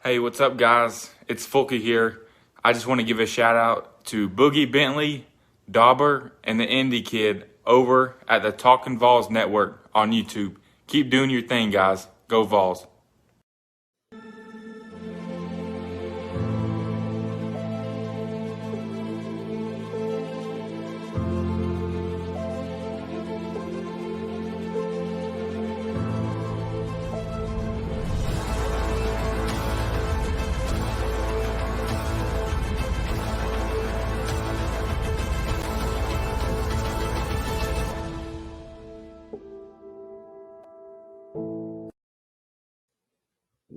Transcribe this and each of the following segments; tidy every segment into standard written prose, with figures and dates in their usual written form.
Hey, what's up, guys? It's Fulke here. I just want to give a shout out to Boogie Bentley, Dauber, and the Indie Kid over at the Talkin VAWLS Network on YouTube. Keep doing your thing, guys. Go VAWLS.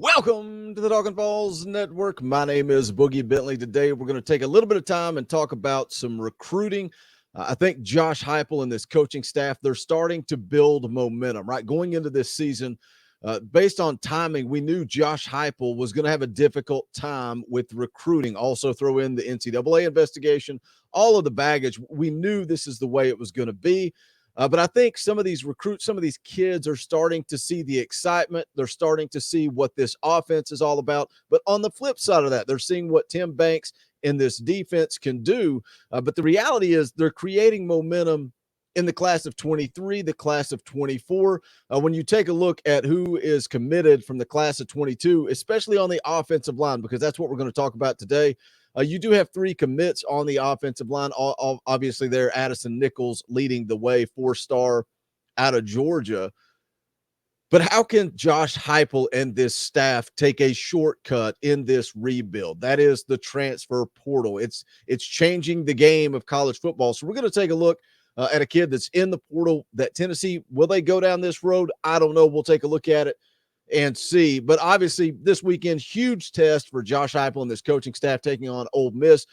Welcome to the Talkin VAWLS Network. My name is Boogie Bentley. Today, we're going to take a little bit of time and talk about some recruiting. I think Josh Heupel and this coaching staff, they're starting to build momentum, right? Going into this season, based on timing, we knew Josh Heupel was going to have a difficult time with recruiting. Also throw in the NCAA investigation, all of the baggage. We knew this is the way it was going to be. But I think some of these recruits, some of these kids are starting to see the excitement. They're starting to see what this offense is all about. But on the flip side of that, they're seeing what Tim Banks and this defense can do. But the reality is they're creating momentum in the class of 23, the class of 24. When you take a look at who is committed from the class of 22, especially on the offensive line, because that's what we're going to talk about today. You do have three commits on the offensive line. Obviously, there, Addison Nichols leading the way, 4-star out of Georgia. But how can Josh Heupel and this staff take a shortcut in this rebuild? That is the transfer portal. It's changing the game of college football. So we're going to take a look at a kid that's in the portal. That Tennessee, will they go down this road? I don't know. We'll take a look at it and see. But obviously, this weekend, huge test for Josh Heupel and this coaching staff taking on Ole Miss.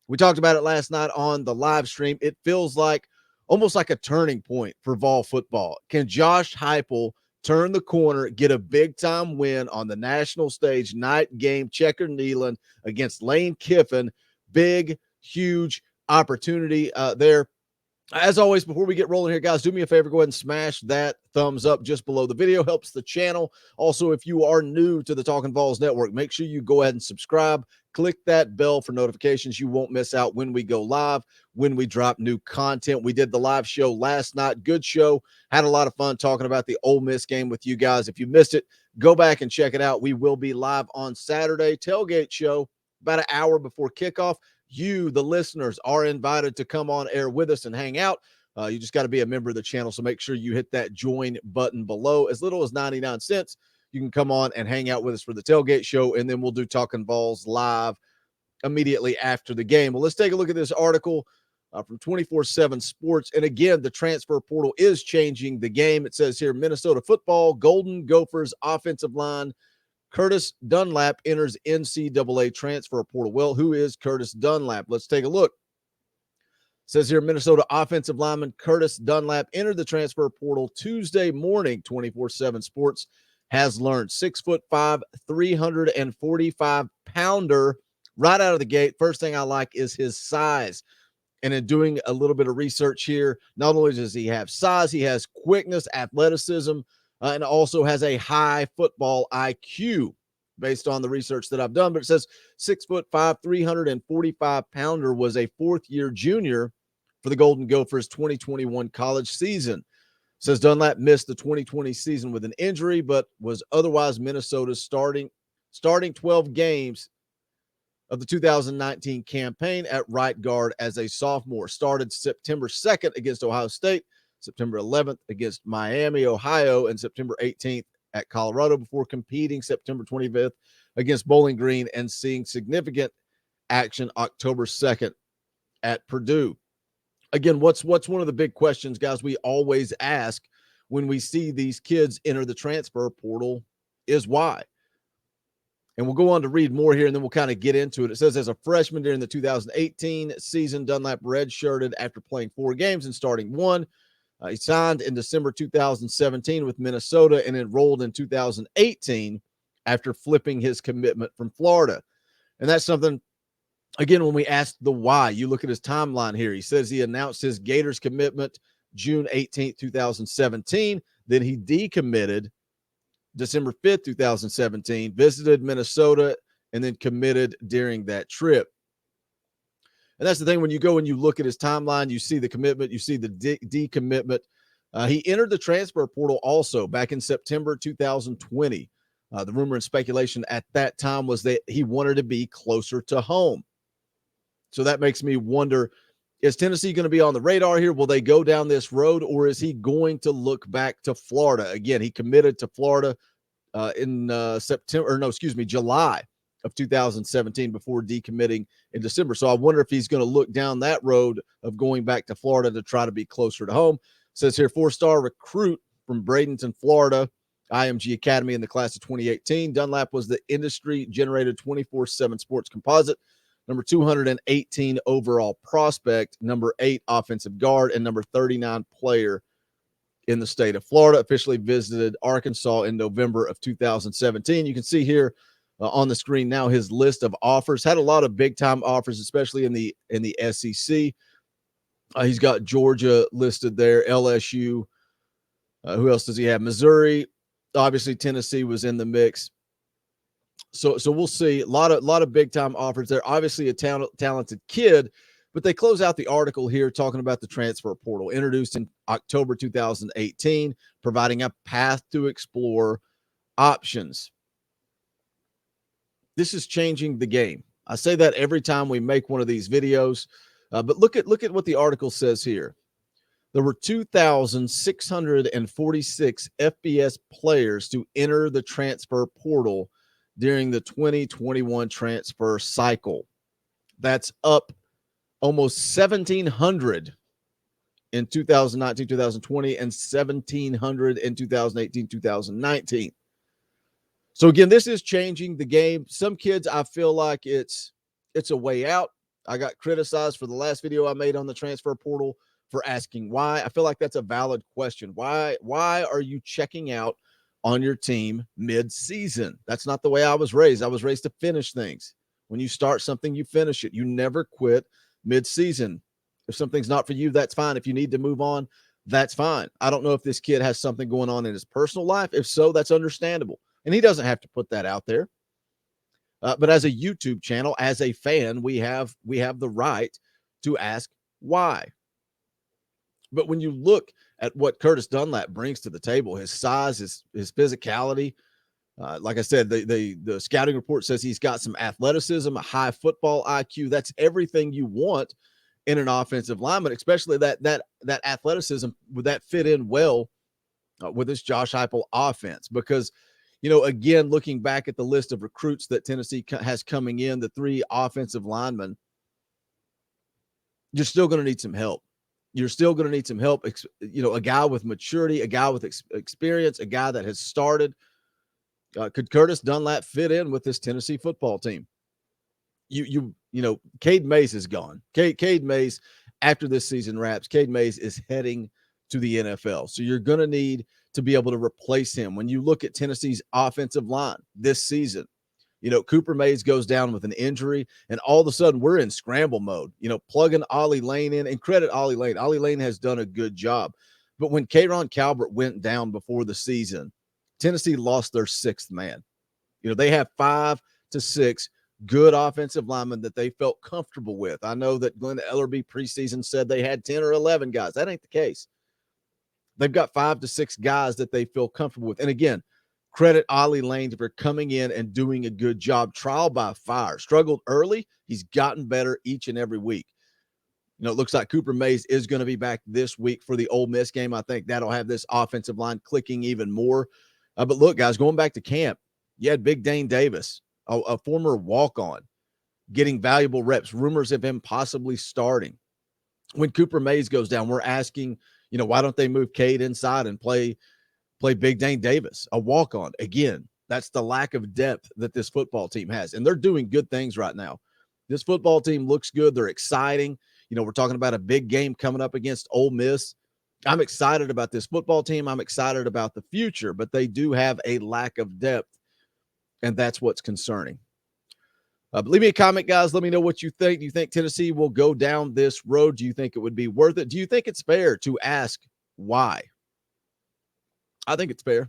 We talked about it last night on the live stream. It feels like almost like a turning point for Vol football. Can Josh Heupel turn the corner, get a big-time win on the national stage, night game, Checker Neyland against Lane Kiffin? Big, huge opportunity there. As always, before we get rolling here, guys, do me a favor. Go ahead and smash that thumbs up just below the video. Helps the channel. Also, if you are new to the Talkin VAWLS Network, make sure you go ahead and subscribe. Click that bell for notifications. You won't miss out when we go live, when we drop new content. We did the live show last night. Good show. Had a lot of fun talking about the Ole Miss game with you guys. If you missed it, go back and check it out. We will be live on Saturday. Tailgate show about an hour before kickoff. You, the listeners, are invited to come on air with us and hang out. You just got to be a member of the channel, so make sure you hit that join button below. As little as 99 cents, you can come on and hang out with us for the tailgate show, and then we'll do Talkin VAWLS live immediately after the game. Well, let's take a look at this article from 24/7 Sports. And again, the transfer portal is changing the game. It says here, Minnesota football, Golden Gophers offensive line Curtis Dunlap enters NCAA transfer portal. Well, who is Curtis Dunlap? Let's take a look. It says here, Minnesota offensive lineman Curtis Dunlap entered the transfer portal Tuesday morning. 24/7 Sports has learned. 6'5", 345-pounder right out of the gate. First thing I like is his size. And in doing a little bit of research here, not only does he have size, he has quickness, athleticism, and also has a high football IQ based on the research that I've done. But it says 6'5", 345-pounder was a fourth-year junior for the Golden Gophers 2021 college season. It says Dunlap missed the 2020 season with an injury, but was otherwise Minnesota's starting 12 games of the 2019 campaign at right guard as a sophomore. Started September 2nd against Ohio State, September 11th against Miami, Ohio, and September 18th at Colorado before competing September 25th against Bowling Green and seeing significant action October 2nd at Purdue. Again, what's one of the big questions, guys, we always ask when we see these kids enter the transfer portal is why? And we'll go on to read more here, and then we'll kind of get into it. It says, as a freshman during the 2018 season, Dunlap redshirted after playing 4 games and starting 1. He signed in December 2017 with Minnesota and enrolled in 2018 after flipping his commitment from Florida. And that's something, again, when we ask the why, you look at his timeline here. He says he announced his Gators commitment June 18th, 2017. Then he decommitted December 5th, 2017, visited Minnesota, and then committed during that trip. And that's the thing, when you go and you look at his timeline, you see the commitment, you see the decommitment. He entered the transfer portal also back in September 2020. The rumor and speculation at that time was that he wanted to be closer to home. So that makes me wonder, is Tennessee going to be on the radar here? Will they go down this road, or is he going to look back to Florida? Again, he committed to Florida in July of 2017 before decommitting in December. So I wonder if he's going to look down that road of going back to Florida to try to be closer to home. It says here, 4-star recruit from Bradenton, Florida, IMG Academy in the class of 2018. Dunlap was the industry-generated 24/7 sports composite, number 218 overall prospect, number 8 offensive guard, and number 39 player in the state of Florida. Officially visited Arkansas in November of 2017. You can see here on the screen now his list of offers. Had a lot of big-time offers, especially in the SEC. He's got Georgia listed there, LSU. Who else does he have? Missouri. Obviously, Tennessee was in the mix. So we'll see. A lot of big-time offers there. Obviously, a talented kid, but they close out the article here talking about the transfer portal, introduced in October 2018, providing a path to explore options. This is changing the game. I say that every time we make one of these videos, but look at what the article says here. There were 2,646 FBS players to enter the transfer portal during the 2021 transfer cycle. That's up almost 1,700 in 2019, 2020, and 1,700 in 2018, 2019. So again, this is changing the game. Some kids, I feel like it's a way out. I got criticized for the last video I made on the transfer portal for asking why. I feel like that's a valid question. Why are you checking out on your team mid-season? That's not the way I was raised. I was raised to finish things. When you start something, you finish it. You never quit mid-season. If something's not for you, that's fine. If you need to move on, that's fine. I don't know if this kid has something going on in his personal life. If so, that's understandable. And he doesn't have to put that out there. But as a YouTube channel, as a fan, we have the right to ask why. But when you look at what Curtis Dunlap brings to the table, his size, his physicality, like I said, the scouting report says he's got some athleticism, a high football IQ. That's everything you want in an offensive lineman, especially that athleticism. Would that fit in well with this Josh Heupel offense? Because, again, looking back at the list of recruits that Tennessee has coming in, the 3 offensive linemen, you're still going to need some help. You're still going to need some help. A guy with maturity, a guy with experience, a guy that has started. Could Curtis Dunlap fit in with this Tennessee football team? Cade Mays is gone. Cade Mays, after this season wraps, Cade Mays is heading to the NFL. So you're going to need to be able to replace him. When you look at Tennessee's offensive line this season, Cooper Mays goes down with an injury, and all of a sudden we're in scramble mode, plugging Ollie Lane in, and credit Ollie Lane. Ollie Lane has done a good job. But when Kayron Calvert went down before the season, Tennessee lost their 6th man. They have 5 to 6 good offensive linemen that they felt comfortable with. I know that Glenn Ellerby preseason said they had 10 or 11 guys. That ain't the case. They've got 5 to 6 guys that they feel comfortable with. And again, credit Ollie Lane for coming in and doing a good job. Trial by fire. Struggled early. He's gotten better each and every week. It looks like Cooper Mays is going to be back this week for the Ole Miss game. I think that'll have this offensive line clicking even more. But look, guys, going back to camp, you had Big Dane Davis, a former walk-on, getting valuable reps. Rumors of him possibly starting. When Cooper Mays goes down, we're asking, why don't they move Cade inside and play Big Dane Davis, a walk-on? Again, that's the lack of depth that this football team has. And they're doing good things right now. This football team looks good. They're exciting. We're talking about a big game coming up against Ole Miss. I'm excited about this football team. I'm excited about the future, but they do have a lack of depth, and that's what's concerning. But leave me a comment, guys. Let me know what you think. Do you think Tennessee will go down this road? Do you think it would be worth it? Do you think it's fair to ask why? I think it's fair.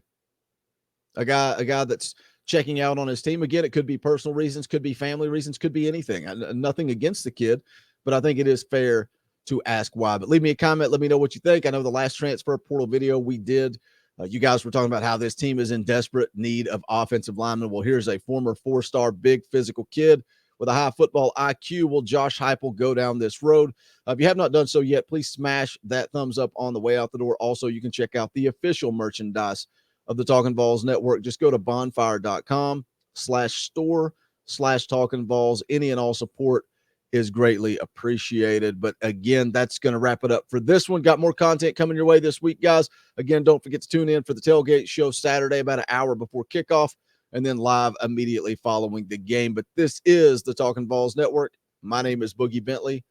a guy that's checking out on his team. Again, it could be personal reasons, could be family reasons, could be anything. Nothing against the kid, but I think it is fair to ask why. But leave me a comment. Let me know what you think. I know the last transfer portal video we did, you guys were talking about how this team is in desperate need of offensive linemen. Well, here's a former 4-star big physical kid with a high football IQ. Will Josh Heupel go down this road? If you have not done so yet, please smash that thumbs up on the way out the door. Also, you can check out the official merchandise of the Talkin' VAWLS Network. Just go to bonfire.com/store/Talkin' VAWLS. Any and all support is greatly appreciated. But again, that's going to wrap it up for this one. Got more content coming your way this week, guys. Again, don't forget to tune in for the tailgate show Saturday about an hour before kickoff, and then live immediately following the game. But this is the Talkin' VAWLS Network. My name is Boogie Bentley.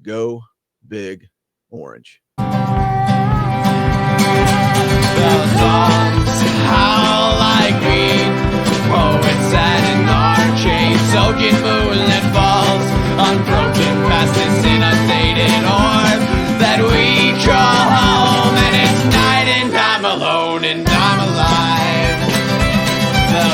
Go Big Orange. How like we poets at an arcade, soaking moonlit falls, unbroken past this inundated orb that we call home, and it's night and I'm alone and I'm alive. The